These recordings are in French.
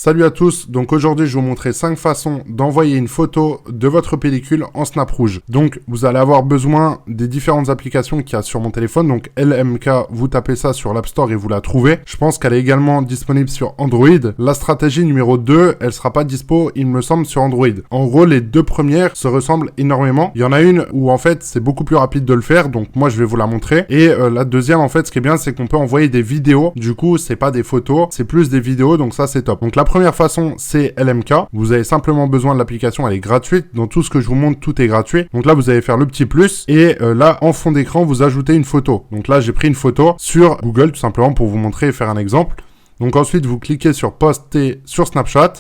Salut à tous, donc aujourd'hui je vais vous montrer 5 façons d'envoyer une photo de votre pellicule en Snap Rouge. Donc vous allez avoir besoin des différentes applications qu'il y a sur mon téléphone, donc LMK, vous tapez ça sur l'App Store et vous la trouvez. Je pense qu'elle est également disponible sur Android. La stratégie numéro 2, elle sera pas dispo, il me semble, sur Android. En gros, les deux premières se ressemblent énormément. Il y en a une où en fait c'est beaucoup plus rapide de le faire, donc moi je vais vous la montrer. Et la deuxième, en fait, ce qui est bien, c'est qu'on peut envoyer des vidéos. Du coup, c'est pas des photos, c'est plus des vidéos, donc ça c'est top. Donc la première façon, c'est LMK. Vous avez simplement besoin de l'application, elle est gratuite. Dans tout ce que je vous montre, tout est gratuit. Donc là, vous allez faire le petit plus et là, en fond d'écran, vous ajoutez une photo. Donc là, j'ai pris une photo sur Google, tout simplement, pour vous montrer et faire un exemple. Donc ensuite, vous cliquez sur poster sur Snapchat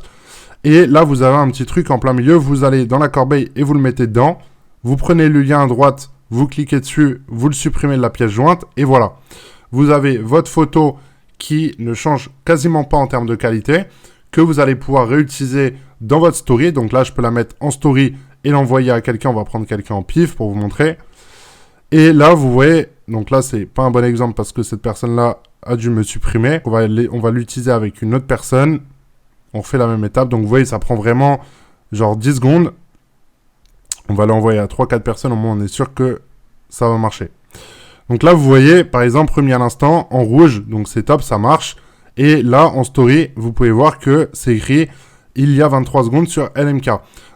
et là, vous avez un petit truc en plein milieu. Vous allez dans la corbeille et vous le mettez dedans. Vous prenez le lien à droite, vous cliquez dessus, vous le supprimez de la pièce jointe et voilà. Vous avez votre photo qui ne change quasiment pas en termes de qualité, que vous allez pouvoir réutiliser dans votre story. Donc là, je peux la mettre en story et l'envoyer à quelqu'un. On va prendre quelqu'un en pif pour vous montrer. Et là, vous voyez, donc là, c'est pas un bon exemple parce que cette personne-là a dû me supprimer. On va l'utiliser avec une autre personne. On refait la même étape. Donc vous voyez, ça prend vraiment genre 10 secondes. On va l'envoyer à 3-4 personnes. Au moins, on est sûr que ça va marcher. Donc là, vous voyez, par exemple, remis à l'instant en rouge. Donc c'est top, ça marche. Et là, en story, vous pouvez voir que c'est écrit « Il y a 23 secondes sur LMK ».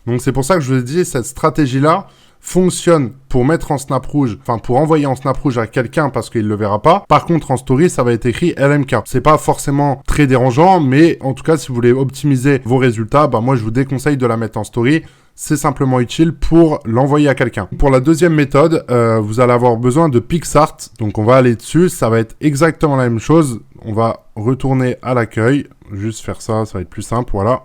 Donc, c'est pour ça que je vous ai dit, cette stratégie-là fonctionne pour mettre en Snap Rouge, enfin, pour envoyer en Snap Rouge à quelqu'un parce qu'il ne le verra pas. Par contre, en story, ça va être écrit LMK. C'est pas forcément très dérangeant, mais en tout cas, si vous voulez optimiser vos résultats, bah, moi, je vous déconseille de la mettre en story. C'est simplement utile pour l'envoyer à quelqu'un. Pour la deuxième méthode, vous allez avoir besoin de PixArt. Donc, on va aller dessus. Ça va être exactement la même chose. On va retourner à l'accueil. Juste faire ça, ça va être plus simple. Voilà.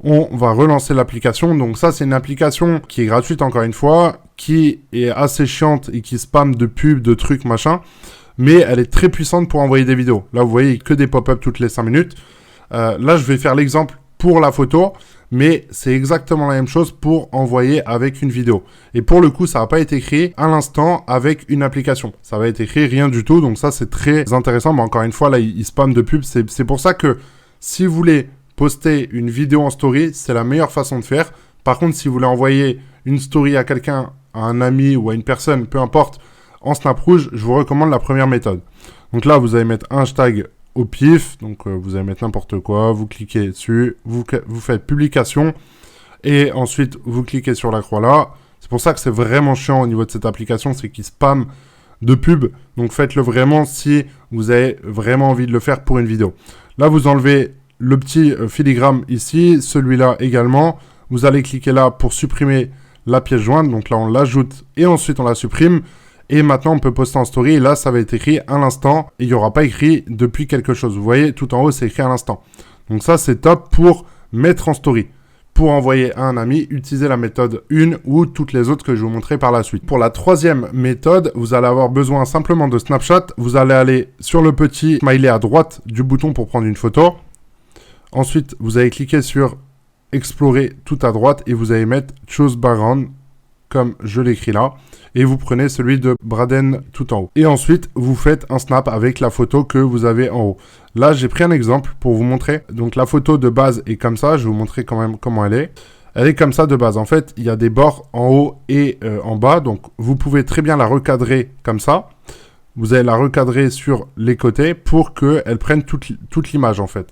On va relancer l'application. Donc, ça, c'est une application qui est gratuite, encore une fois, qui est assez chiante et qui spamme de pubs, de trucs, machin. Mais elle est très puissante pour envoyer des vidéos. Là, vous voyez que des pop-up toutes les 5 minutes. Là, je vais faire l'exemple pour la photo. Mais c'est exactement la même chose pour envoyer avec une vidéo. Et pour le coup, ça va pas être écrit à l'instant avec une application. Ça va être écrit rien du tout. Donc ça, c'est très intéressant. Mais encore une fois, là, il spam de pub. C'est pour ça que si vous voulez poster une vidéo en story, c'est la meilleure façon de faire. Par contre, si vous voulez envoyer une story à quelqu'un, à un ami ou à une personne, peu importe, en Snap Rouge, je vous recommande la première méthode. Donc là, vous allez mettre un hashtag au pif, donc vous allez mettre n'importe quoi, vous cliquez dessus, vous faites publication, et ensuite vous cliquez sur la croix là. C'est pour ça que c'est vraiment chiant au niveau de cette application, c'est qu'il spam de pub, donc faites-le vraiment si vous avez vraiment envie de le faire pour une vidéo. Là, vous enlevez le petit filigrane ici, celui-là également, vous allez cliquer là pour supprimer la pièce jointe, donc là on l'ajoute et ensuite on la supprime. Et maintenant, on peut poster en story. Et là, ça va être écrit à l'instant. Et il n'y aura pas écrit depuis quelque chose. Vous voyez, tout en haut, c'est écrit à l'instant. Donc ça, c'est top pour mettre en story. Pour envoyer à un ami, utilisez la méthode 1 ou toutes les autres que je vais vous montrer par la suite. Pour la troisième méthode, vous allez avoir besoin simplement de Snapchat. Vous allez aller sur le petit smiley à droite du bouton pour prendre une photo. Ensuite, vous allez cliquer sur Explorer tout à droite et vous allez mettre Choose Background, comme je l'écris là, et vous prenez celui de Braden tout en haut. Et ensuite, vous faites un snap avec la photo que vous avez en haut. Là, j'ai pris un exemple pour vous montrer. Donc, la photo de base est comme ça. Je vais vous montrer quand même comment elle est. Elle est comme ça de base. En fait, il y a des bords en haut et en bas. Donc, vous pouvez très bien la recadrer comme ça. Vous allez la recadrer sur les côtés pour qu'elle prenne toute l'image, en fait.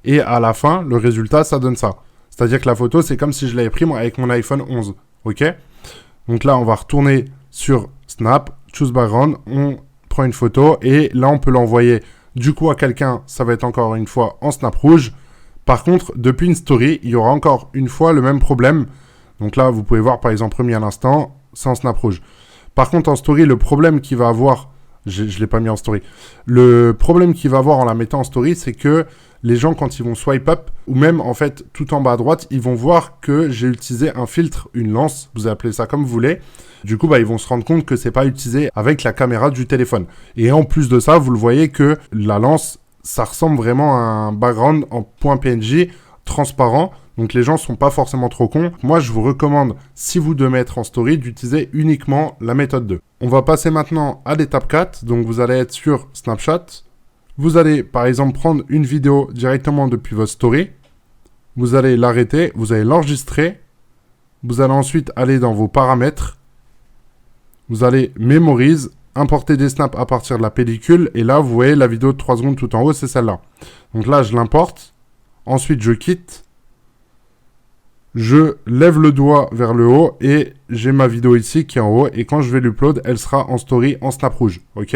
Et à la fin, le résultat, ça donne ça. C'est-à-dire que la photo, c'est comme si je l'avais pris moi, avec mon iPhone 11. OK ? Donc là, on va retourner sur Snap, Choose Background, on prend une photo et là, on peut l'envoyer du coup à quelqu'un. Ça va être encore une fois en Snap Rouge. Par contre, depuis une story, il y aura encore une fois le même problème. Donc là, vous pouvez voir par exemple remis à l'instant, c'est en Snap Rouge. Par contre, en story, le problème qu'il va avoir, je ne l'ai pas mis en story, le problème qu'il va avoir en la mettant en story, c'est que les gens, quand ils vont swipe up, ou même en fait tout en bas à droite, ils vont voir que j'ai utilisé un filtre, une lance, vous appelez ça comme vous voulez. Du coup, ils vont se rendre compte que c'est pas utilisé avec la caméra du téléphone. Et en plus de ça, vous le voyez que la lance, ça ressemble vraiment à un background en .png transparent. Donc les gens sont pas forcément trop cons. Moi, je vous recommande, si vous devez mettre en story, d'utiliser uniquement la méthode 2. On va passer maintenant à l'étape 4. Donc vous allez être sur Snapchat. Vous allez, par exemple, prendre une vidéo directement depuis votre story. vous allez l'arrêter, vous allez l'enregistrer. Vous allez ensuite aller dans vos paramètres. Vous allez mémoriser, importer des snaps à partir de la pellicule. Et là, vous voyez la vidéo de 3 secondes tout en haut, c'est celle-là. Donc là, je l'importe. Ensuite, je quitte. Je lève le doigt vers le haut et j'ai ma vidéo ici qui est en haut. Et quand je vais l'upload, elle sera en story en snap rouge. Ok ?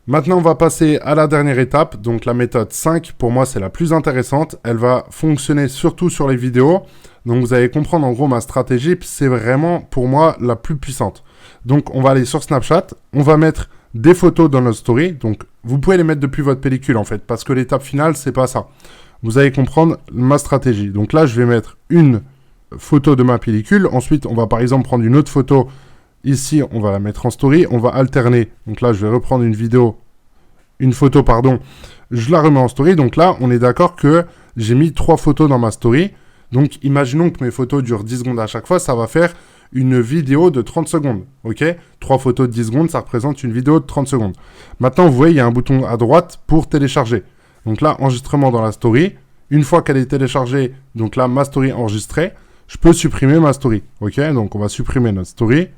Maintenant, on va passer à la dernière étape. Donc, la méthode 5, pour moi, c'est la plus intéressante. Elle va fonctionner surtout sur les vidéos. Donc, vous allez comprendre en gros ma stratégie. C'est vraiment, pour moi, la plus puissante. Donc, on va aller sur Snapchat. On va mettre des photos dans notre story. Donc, vous pouvez les mettre depuis votre pellicule, en fait. Parce que l'étape finale, c'est pas ça. Vous allez comprendre ma stratégie. Donc là, je vais mettre une photo de ma pellicule. Ensuite, on va par exemple prendre une autre photo. Ici, on va la mettre en story. On va alterner. Donc là, je vais reprendre une photo, pardon. Je la remets en story. Donc là, on est d'accord que j'ai mis 3 photos dans ma story. Donc, imaginons que mes photos durent 10 secondes à chaque fois. Ça va faire une vidéo de 30 secondes. OK ? 3 photos de 10 secondes, ça représente une vidéo de 30 secondes. Maintenant, vous voyez, il y a un bouton à droite pour télécharger. Donc là, enregistrement dans la story. Une fois qu'elle est téléchargée, donc là, ma story enregistrée, je peux supprimer ma story. OK ? Donc, on va supprimer notre story.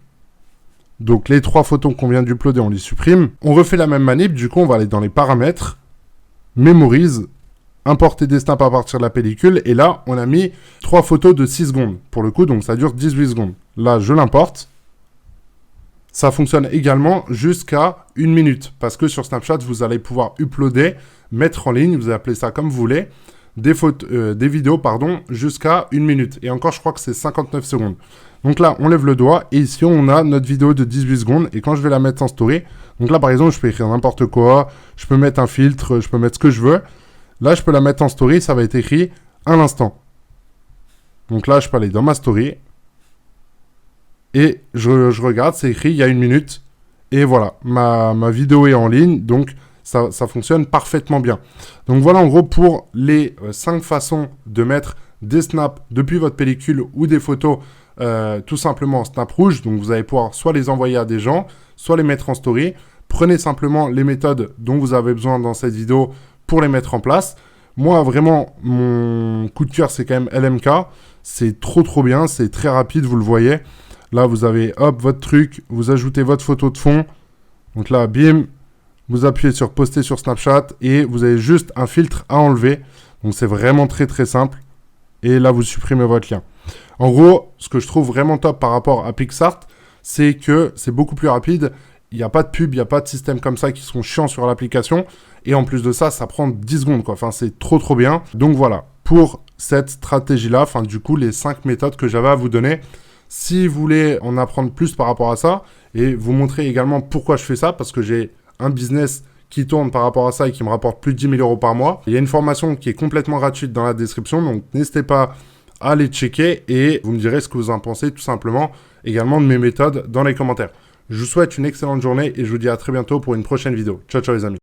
Donc, les 3 photos qu'on vient d'uploader, on les supprime. On refait la même manip. Du coup, on va aller dans les paramètres. Mémorise. Importer des snaps à partir de la pellicule. Et là, on a mis 3 photos de 6 secondes. Pour le coup, donc ça dure 18 secondes. Là, je l'importe. Ça fonctionne également jusqu'à 1 minute. Parce que sur Snapchat, vous allez pouvoir uploader, mettre en ligne, vous appelez ça comme vous voulez, des vidéos, jusqu'à 1 minute. Et encore, je crois que c'est 59 secondes. Donc là, on lève le doigt et ici, on a notre vidéo de 18 secondes. Et quand je vais la mettre en story, donc là, par exemple, je peux écrire n'importe quoi, je peux mettre un filtre, je peux mettre ce que je veux. Là, je peux la mettre en story, ça va être écrit à l'instant. Donc là, je peux aller dans ma story et je regarde, c'est écrit il y a 1 minute. Et voilà, ma vidéo est en ligne, donc ça fonctionne parfaitement bien. Donc voilà en gros pour les 5 façons de mettre des snaps depuis votre pellicule ou des photos tout simplement en snap rouge. Donc vous allez pouvoir soit les envoyer à des gens, soit les mettre en story. Prenez simplement les méthodes dont vous avez besoin dans cette vidéo pour les mettre en place. Moi vraiment, mon coup de cœur c'est quand même LMK. C'est trop bien, c'est très rapide, vous le voyez. Là vous avez hop votre truc, vous ajoutez votre photo de fond. Donc là bim, vous appuyez sur poster sur Snapchat et vous avez juste un filtre à enlever. Donc c'est vraiment très simple. Et là vous supprimez votre lien. En gros, ce que je trouve vraiment top par rapport à PicsArt, c'est que c'est beaucoup plus rapide. Il n'y a pas de pub, il n'y a pas de système comme ça qui sont chiants sur l'application. Et en plus de ça, ça prend 10 secondes, quoi. Enfin, c'est trop bien. Donc voilà, pour cette stratégie-là, enfin du coup, les 5 méthodes que j'avais à vous donner. Si vous voulez en apprendre plus par rapport à ça, et vous montrer également pourquoi je fais ça, parce que j'ai un business qui tourne par rapport à ça et qui me rapporte plus de 10 000 € par mois. Il y a une formation qui est complètement gratuite dans la description, donc n'hésitez pas à aller checker et vous me direz ce que vous en pensez tout simplement également de mes méthodes dans les commentaires. Je vous souhaite une excellente journée et je vous dis à très bientôt pour une prochaine vidéo. Ciao les amis.